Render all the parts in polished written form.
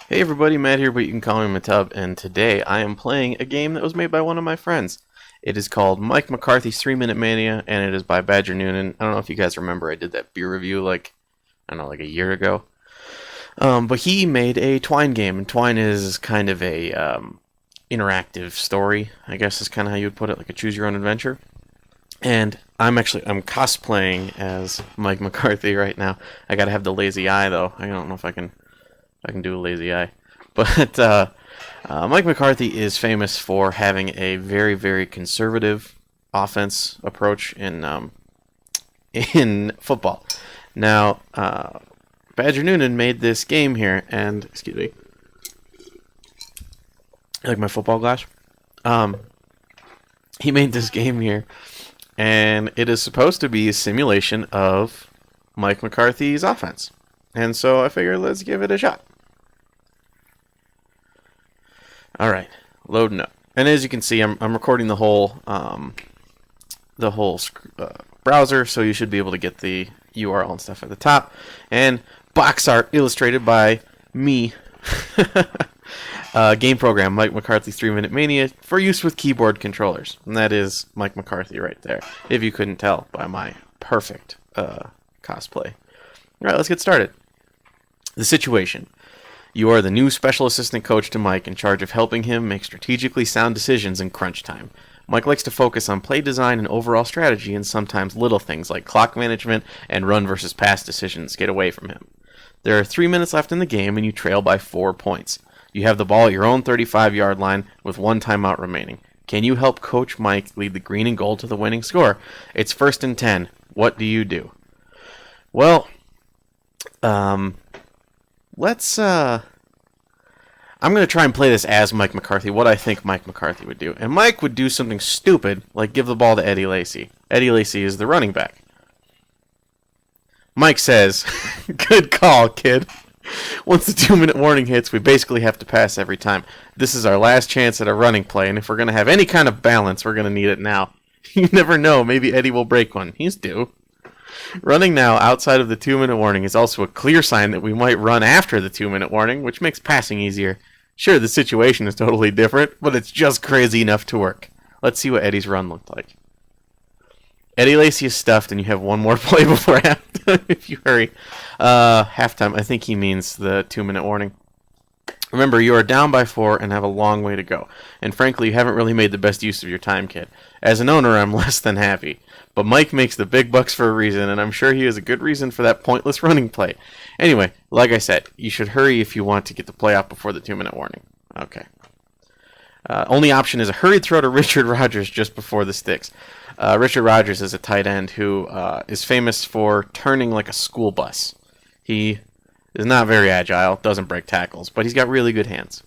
Hey everybody, Matt here, but you can call me Matub, and today I am playing a game that was made by one of my friends. It is called Mike McCarthy's 3 Minute Mania, and it is by Badger Noonan. I don't know if you guys remember, I did that beer review I don't know, like a year ago. But he made a Twine game, and Twine is kind of a interactive story, I guess is kind of how you would put it, like a choose your own adventure. And I'm cosplaying as Mike McCarthy right now. I gotta have the lazy eye though. I don't know if I can do a lazy eye. But Mike McCarthy is famous for having a very, very conservative offense approach in football. Now, Badger Noonan made this game here, and excuse me, like my football glass. Um, he made this game here, and it is supposed to be a simulation of Mike McCarthy's offense. And so I figured let's give it a shot. All right, loading up. And as you can see, I'm recording the whole browser, so you should be able to get the URL and stuff at the top. And box art illustrated by me. Game program, Mike McCarthy's 3 Minute Mania, for use with keyboard controllers. And that is Mike McCarthy right there, if you couldn't tell by my perfect cosplay. All right, let's get started. The situation. You are the new special assistant coach to Mike in charge of helping him make strategically sound decisions in crunch time. Mike likes to focus on play design and overall strategy, and sometimes little things like clock management and run versus pass decisions get away from him. There are 3 minutes left in the game, and you trail by 4 points. You have the ball at your own 35-yard line with 1 timeout remaining. Can you help Coach Mike lead the green and gold to the winning score? It's 1st and 10. What do you do? Well, let's I'm going to try and play this as Mike McCarthy, what I think Mike McCarthy would do. And Mike would do something stupid, like give the ball to Eddie Lacy. Eddie Lacy is the running back. Mike says, good call, kid. Once the 2-minute warning hits, we basically have to pass every time. This is our last chance at a running play, and if we're going to have any kind of balance, we're going to need it now. You never know, maybe Eddie will break one. He's due. Running now outside of the 2-minute warning is also a clear sign that we might run after the 2-minute warning, which makes passing easier. Sure, the situation is totally different, but it's just crazy enough to work. Let's see what Eddie's run looked like. Eddie Lacy is stuffed, and you have one more play before halftime if you hurry. Halftime, I think he means the 2-minute warning. Remember, you are down by 4 and have a long way to go. And frankly, you haven't really made the best use of your time, kid. As an owner, I'm less than happy. But Mike makes the big bucks for a reason, and I'm sure he has a good reason for that pointless running play. Anyway, like I said, you should hurry if you want to get the play out before the 2-minute warning. Okay. Only option is a hurried throw to Richard Rodgers just before the sticks. Richard Rodgers is a tight end who is famous for turning like a school bus. He is not very agile, doesn't break tackles, but he's got really good hands.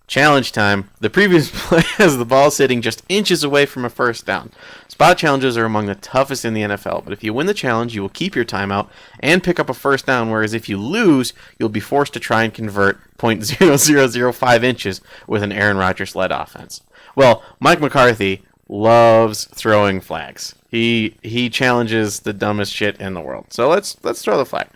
Challenge time. The previous play has the ball sitting just inches away from a first down. Spot challenges are among the toughest in the NFL, but if you win the challenge, you will keep your timeout and pick up a first down, whereas if you lose, you'll be forced to try and convert .0005 inches with an Aaron Rodgers-led offense. Well, Mike McCarthy loves throwing flags. He challenges the dumbest shit in the world. So let's throw the flag.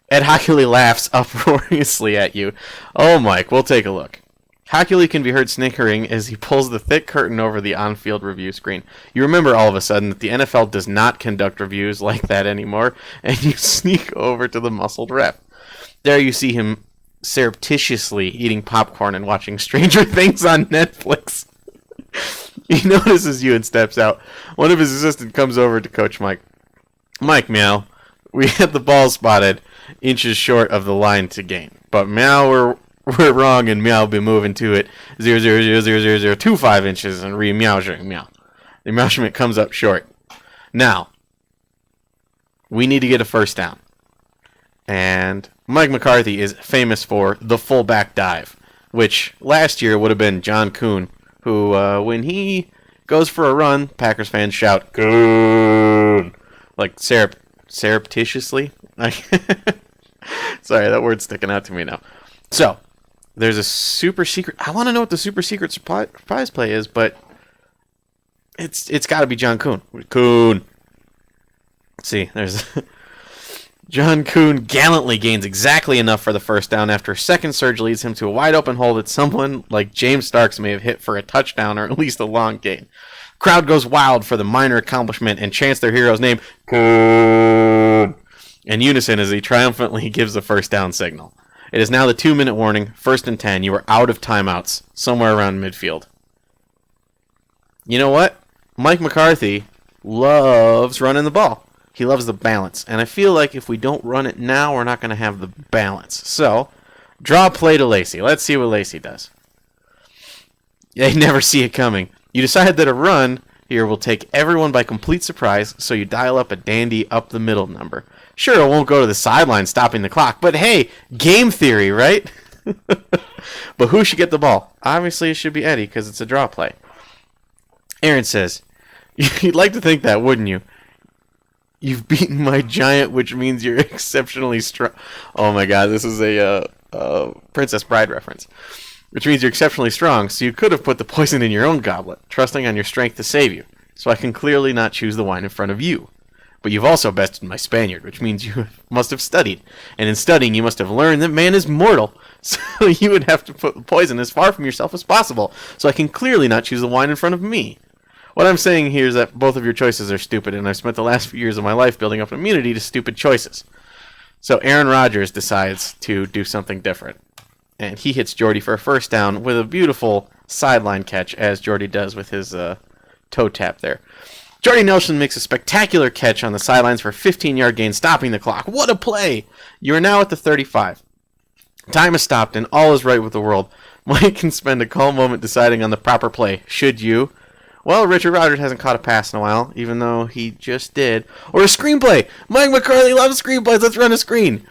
Ed Hockley laughs uproariously at you. Oh, Mike, we'll take a look. Hockley can be heard snickering as he pulls the thick curtain over the on-field review screen. You remember all of a sudden that the NFL does not conduct reviews like that anymore, and you sneak over to the muscled ref. There you see him surreptitiously eating popcorn and watching Stranger Things on Netflix. He notices you and steps out. One of his assistants comes over to Coach Mike. Mike, meow. We had the ball spotted inches short of the line to gain. But meow, we're wrong, and meow will be moving to it 0.00000025 inches and re-meowing meow. The measurement comes up short. Now, we need to get a first down. And Mike McCarthy is famous for the fullback dive, which last year would have been John Kuhn, who, when he goes for a run, Packers fans shout, Kuhn! Like surreptitiously. Sorry, that word's sticking out to me now. So, there's a super secret. I want to know what the super secret surprise play is, but it's got to be John Kuhn. Kuhn. See, there's John Kuhn gallantly gains exactly enough for the first down after a second surge leads him to a wide open hole that someone like James Starks may have hit for a touchdown or at least a long gain. Crowd goes wild for the minor accomplishment and chants their hero's name, Kuhn, in unison as he triumphantly gives the first down signal. It is now the 2-minute warning, 1st and 10. You are out of timeouts, somewhere around midfield. You know what? Mike McCarthy loves running the ball. He loves the balance. And I feel like if we don't run it now, we're not going to have the balance. So, draw a play to Lacey. Let's see what Lacey does. They never see it coming. You decide that a run here will take everyone by complete surprise, so you dial up a dandy up-the-middle number. Sure, it won't go to the sideline stopping the clock, but hey, game theory, right? But who should get the ball? Obviously, it should be Eddie, because it's a draw play. Aaron says, you'd like to think that, wouldn't you? You've beaten my giant, which means you're exceptionally strong. Oh my god, this is a Princess Bride reference. Which means you're exceptionally strong, so you could have put the poison in your own goblet, trusting on your strength to save you. So I can clearly not choose the wine in front of you. But you've also bested my Spaniard, which means you must have studied. And in studying, you must have learned that man is mortal. So you would have to put the poison as far from yourself as possible. So I can clearly not choose the wine in front of me. What I'm saying here is that both of your choices are stupid, and I've spent the last few years of my life building up immunity to stupid choices. So Aaron Rodgers decides to do something different. And he hits Jordy for a first down with a beautiful sideline catch, as Jordy does with his toe tap there. Jordy Nelson makes a spectacular catch on the sidelines for a 15-yard gain, stopping the clock. What a play! You are now at the 35. Time is stopped, and all is right with the world. Mike can spend a calm moment deciding on the proper play. Should you? Well, Richard Rodgers hasn't caught a pass in a while, even though he just did. Or a screenplay! Mike McCarthy loves screenplays. Let's run a screen.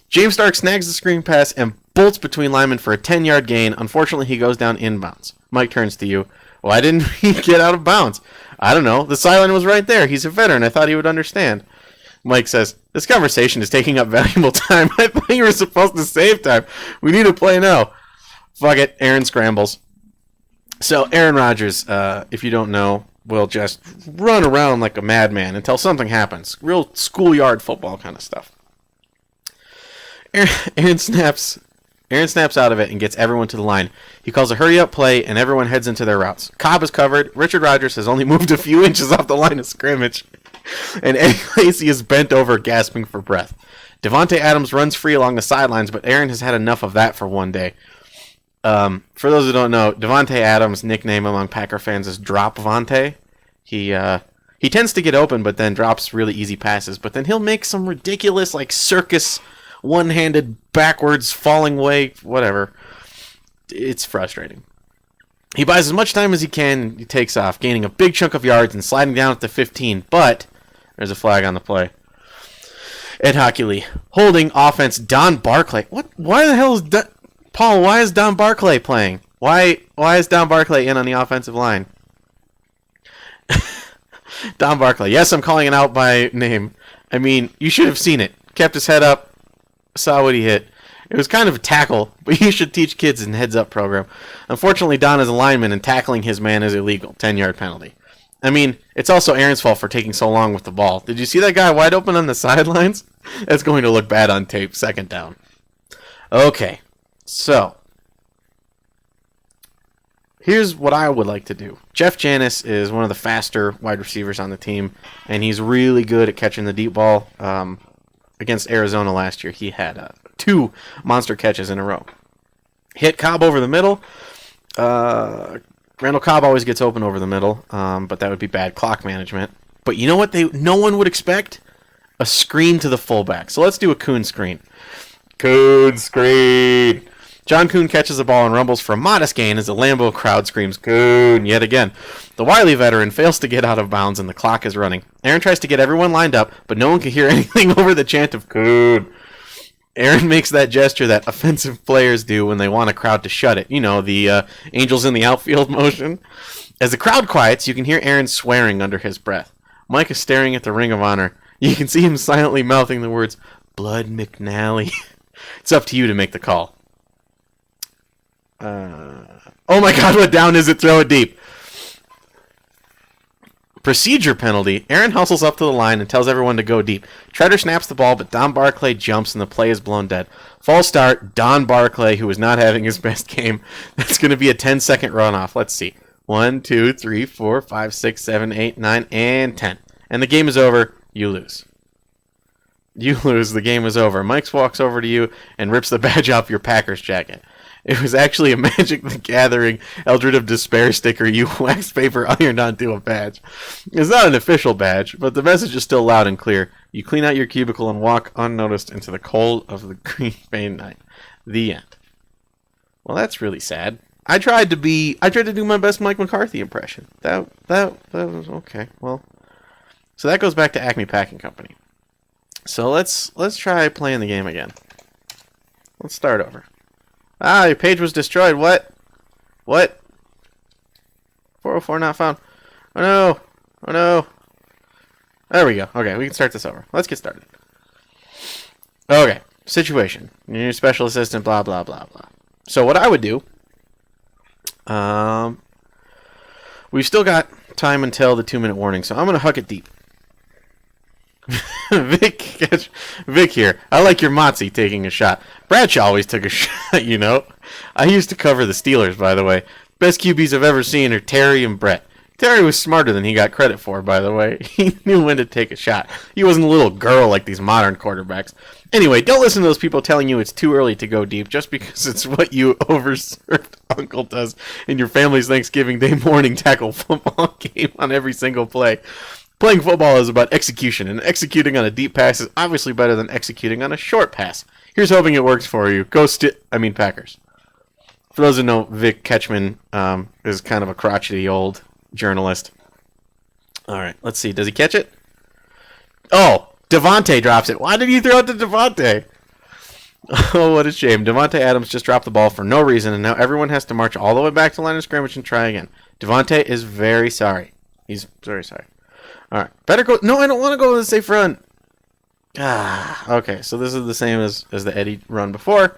James Stark snags the screen pass and bolts between linemen for a 10-yard gain. Unfortunately, he goes down inbounds. Mike turns to you. Why didn't he get out of bounds? I don't know. The sideline was right there. He's a veteran. I thought he would understand. Mike says, this conversation is taking up valuable time. I thought you were supposed to save time. We need to play now. Fuck it. Aaron scrambles. So Aaron Rodgers, if you don't know, will just run around like a madman until something happens. Real schoolyard football kind of stuff. Aaron snaps out of it and gets everyone to the line. He calls a hurry-up play, and everyone heads into their routes. Cobb is covered. Richard Rodgers has only moved a few inches off the line of scrimmage. And Eddie Lacy is bent over, gasping for breath. Devontae Adams runs free along the sidelines, but Aaron has had enough of that for one day. For those who don't know, Devontae Adams' nickname among Packer fans is Drop-Vontae. He tends to get open, but then drops really easy passes. But then he'll make some ridiculous, like, circus one-handed backwards falling way, whatever. It's frustrating. He buys as much time as he can, and he takes off, gaining a big chunk of yards and sliding down at the 15, but there's a flag on the play. Ed Hockley, holding offense Don Barclay. What? Why the hell is Paul, why is Don Barclay playing? Why is Don Barclay in on the offensive line? Don Barclay. Yes, I'm calling it out by name. I mean, you should have seen it. Kept his head up. Saw what he hit. It was kind of a tackle, but you should teach kids in heads-up program. Unfortunately, Don is a lineman, and tackling his man is illegal. 10-yard penalty. I mean, it's also Aaron's fault for taking so long with the ball. Did you see that guy wide open on the sidelines? That's going to look bad on tape. 2nd down. Okay, so here's what I would like to do. Jeff Janis is one of the faster wide receivers on the team, and he's really good at catching the deep ball. Against Arizona last year, he had 2 monster catches in a row. Hit Cobb over the middle. Randall Cobb always gets open over the middle, but that would be bad clock management. But you know what no one would expect? A screen to the fullback. So let's do a Kuhn screen. Kuhn screen. John Kuhn catches the ball and rumbles for a modest gain as the Lambeau crowd screams, Kuhn, yet again. The wily veteran fails to get out of bounds and the clock is running. Aaron tries to get everyone lined up, but no one can hear anything over the chant of Kuhn. Aaron makes that gesture that offensive players do when they want a crowd to shut it. You know, the angels in the outfield motion. As the crowd quiets, you can hear Aaron swearing under his breath. Mike is staring at the Ring of Honor. You can see him silently mouthing the words, Blood McNally. It's up to you to make the call. Oh my god, what down is it? Throw it deep. Procedure penalty. Aaron hustles up to the line and tells everyone to go deep. Treader snaps the ball, but Don Barclay jumps and the play is blown dead. False start. Don Barclay, who is not having his best game. That's going to be a 10-second runoff. Let's see. 1, 2, 3, 4, 5, 6, 7, 8, 9, and 10. And the game is over. You lose. You lose. The game is over. Mike walks over to you and rips the badge off your Packers jacket. It was actually a Magic the Gathering Eldred of Despair sticker you wax paper ironed onto a badge. It's not an official badge, but the message is still loud and clear. You clean out your cubicle and walk unnoticed into the cold of the Green Bay night. The end. Well, that's really sad. I tried to do my best Mike McCarthy impression. That was okay. Well, so that goes back to Acme Packing Company. So let's try playing the game again. Let's start over. Ah, your page was destroyed. What? 404 not found. Oh no. Oh no. There we go. Okay, we can start this over. Let's get started. Okay. Situation. You're your special assistant, blah, blah, blah, blah. So what I would do, we've still got time until the 2-minute warning, so I'm going to huck it deep. Vic here. I like your Motzi taking a shot. Bradshaw always took a shot, you know. I used to cover the Steelers, by the way. Best QBs I've ever seen are Terry and Brett. Terry was smarter than he got credit for, by the way. He knew when to take a shot. He wasn't a little girl like these modern quarterbacks. Anyway, don't listen to those people telling you it's too early to go deep just because it's what you overserved uncle does in your family's Thanksgiving Day morning tackle football game on every single play. Playing football is about execution, and executing on a deep pass is obviously better than executing on a short pass. Here's hoping it works for you. Packers. For those who know, Vic Ketchman is kind of a crotchety old journalist. All right, let's see. Does he catch it? Oh, Devontae drops it. Why did he throw it to Devontae? Oh, what a shame. Devontae Adams just dropped the ball for no reason, and now everyone has to march all the way back to the line of scrimmage and try again. Devontae is very sorry. He's very sorry. All right, better go. No, I don't want to go to the safe run. Okay, so this is the same as the Eddie run before.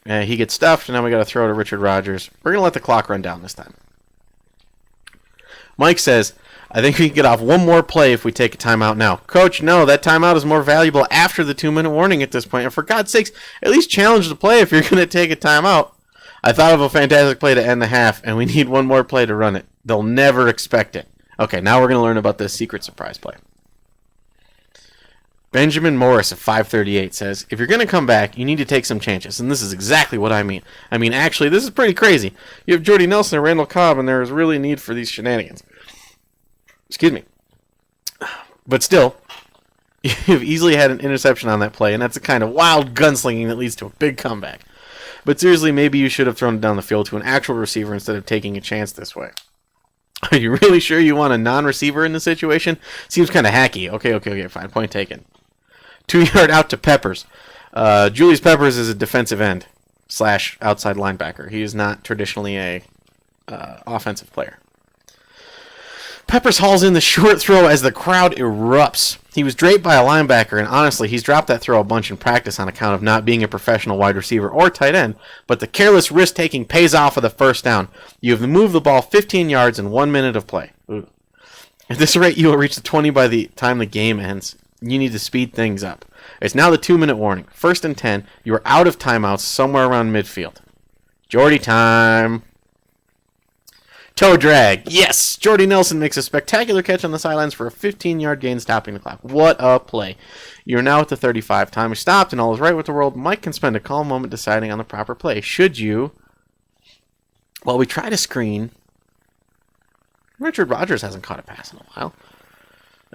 He gets stuffed, and now we got to throw to Richard Rodgers. We're going to let the clock run down this time. Mike says, I think we can get off one more play if we take a timeout now. Coach, no, that timeout is more valuable after the 2-minute warning at this point. And for God's sakes, at least challenge the play if you're going to take a timeout. I thought of a fantastic play to end the half, and we need one more play to run it. They'll never expect it. Okay, now we're going to learn about this secret surprise play. Benjamin Morris of 538 says, if you're going to come back, you need to take some chances. And this is exactly what I mean. I mean, actually, this is pretty crazy. You have Jordy Nelson and Randall Cobb, and there is really need for these shenanigans. Excuse me. But still, you've easily had an interception on that play, and that's the kind of wild gunslinging that leads to a big comeback. But seriously, maybe you should have thrown it down the field to an actual receiver instead of taking a chance this way. Are you really sure you want a non-receiver in the situation? Seems kind of hacky. Okay, fine. Point taken. 2-yard out to Peppers. Julius Peppers is a defensive end / outside linebacker. He is not traditionally a offensive player. Peppers hauls in the short throw as the crowd erupts. He was draped by a linebacker, and honestly, he's dropped that throw a bunch in practice on account of not being a professional wide receiver or tight end, but the careless risk-taking pays off with a first down. You have moved the ball 15 yards in 1 minute of play. Ooh. At this rate, you will reach the 20 by the time the game ends. You need to speed things up. It's now the 2-minute warning. 1st and 10. You are out of timeouts somewhere around midfield. Jordy time. Toe drag. Yes! Jordy Nelson makes a spectacular catch on the sidelines for a 15-yard gain, stopping the clock. What a play. You're now at the 35. Time is stopped, and all is right with the world. Mike can spend a calm moment deciding on the proper play. Should you... Well, we try to screen. Richard Rodgers hasn't caught a pass in a while.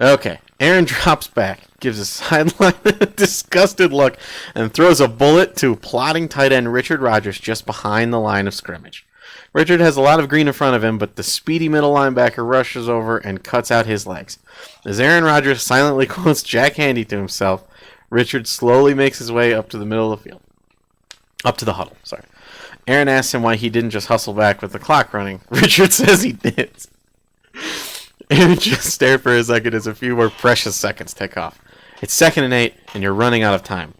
Okay. Aaron drops back, gives a sideline disgusted look, and throws a bullet to plotting tight end Richard Rodgers just behind the line of scrimmage. Richard has a lot of green in front of him, but the speedy middle linebacker rushes over and cuts out his legs. As Aaron Rodgers silently quotes Jack Handy to himself, Richard slowly makes his way up to the middle of the field. Up to the huddle, sorry. Aaron asks him why he didn't just hustle back with the clock running. Richard says he did. Aaron just stared for a second as a few more precious seconds tick off. It's 2nd and 8, and you're running out of time.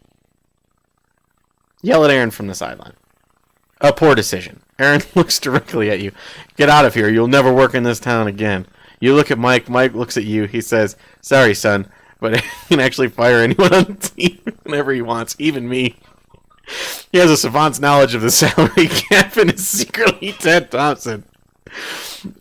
Yell at Aaron from the sideline. A poor decision. Aaron looks directly at you. Get out of here. You'll never work in this town again. You look at Mike. Mike looks at you. He says, "Sorry, son, but he can actually fire anyone on the team whenever he wants, even me." He has a savant's knowledge of the salary cap and is secretly Ted Thompson.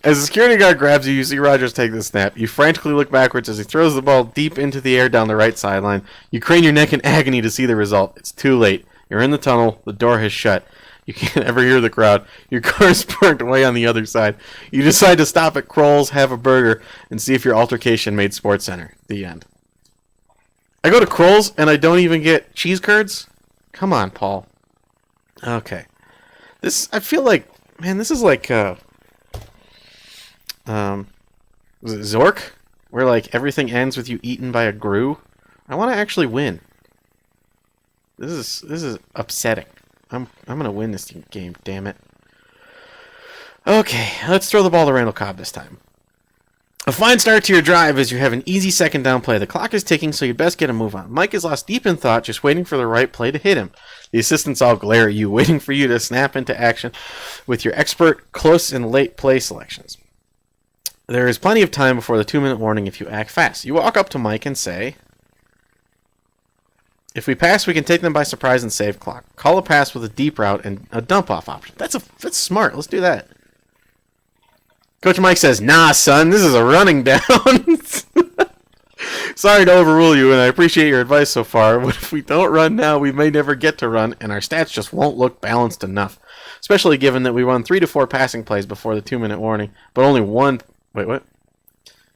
As the security guard grabs you, you see Rogers take the snap. You frantically look backwards as he throws the ball deep into the air down the right sideline. You crane your neck in agony to see the result. It's too late. You're in the tunnel. The door has shut. You can't ever hear the crowd. Your car's parked way on the other side. You decide to stop at Kroll's, have a burger, and see if your altercation made SportsCenter. The end. I go to Kroll's and I don't even get cheese curds? Come on, Paul. Okay. I feel like, man, this is like, was it Zork? Where, like, everything ends with you eaten by a Gru? I want to actually win. This is upsetting. I'm gonna win this game, damn it. Okay, let's throw the ball to Randall Cobb this time. A fine start to your drive as you have an easy second down play. The clock is ticking, so you'd best get a move on. Mike is lost deep in thought, just waiting for the right play to hit him. The assistants all glare at you, waiting for you to snap into action with your expert close and late play selections. There is plenty of time before the 2-minute warning if you act fast. You walk up to Mike and say, "If we pass, we can take them by surprise and save clock. Call a pass with a deep route and a dump-off option." That's smart. Let's do that. Coach Mike says, "Nah, son, this is a running down." "Sorry to overrule you, and I appreciate your advice so far, but if we don't run now, we may never get to run, and our stats just won't look balanced enough. Especially given that we run 3 to 4 passing plays before the 2-minute warning, but only one... Wait, what?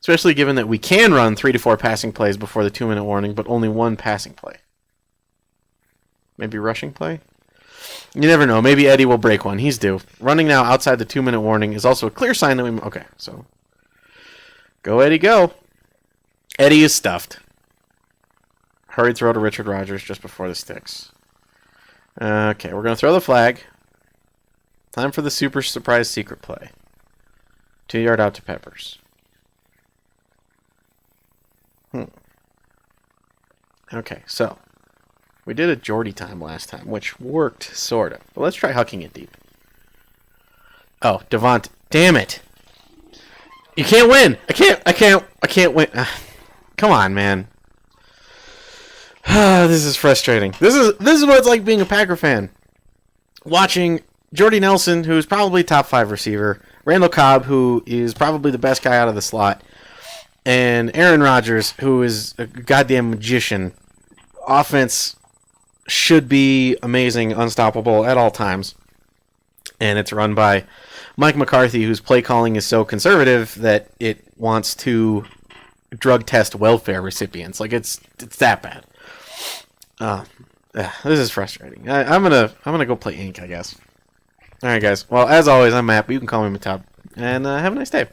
Especially given that we can run 3 to 4 passing plays before the 2-minute warning, but only one passing play. Maybe rushing play? You never know. Maybe Eddie will break one. He's due. Running now outside the 2-minute warning is also a clear sign that we... Okay, so... Go, Eddie, go. Eddie is stuffed. Hurried throw to Richard Rogers just before the sticks. Okay, we're going to throw the flag. Time for the super surprise secret play. 2-yard out to Peppers. Okay, so... We did a Jordy time last time, which worked, sort of. But let's try hucking it deep. Oh, Devont. Damn it. You can't win. I can't win. Come on, man. This is frustrating. This is what it's like being a Packer fan. Watching Jordy Nelson, who's probably top 5 receiver, Randall Cobb, who is probably the best guy out of the slot, and Aaron Rodgers, who is a goddamn magician. Offense should be amazing, unstoppable at all times. And it's run by Mike McCarthy, whose play calling is so conservative that it wants to drug test welfare recipients. Like, it's that bad. This is frustrating. I'm gonna go play Ink, I guess. All right, guys. Well, as always, I'm Matt, but you can call me Matub. And have a nice day.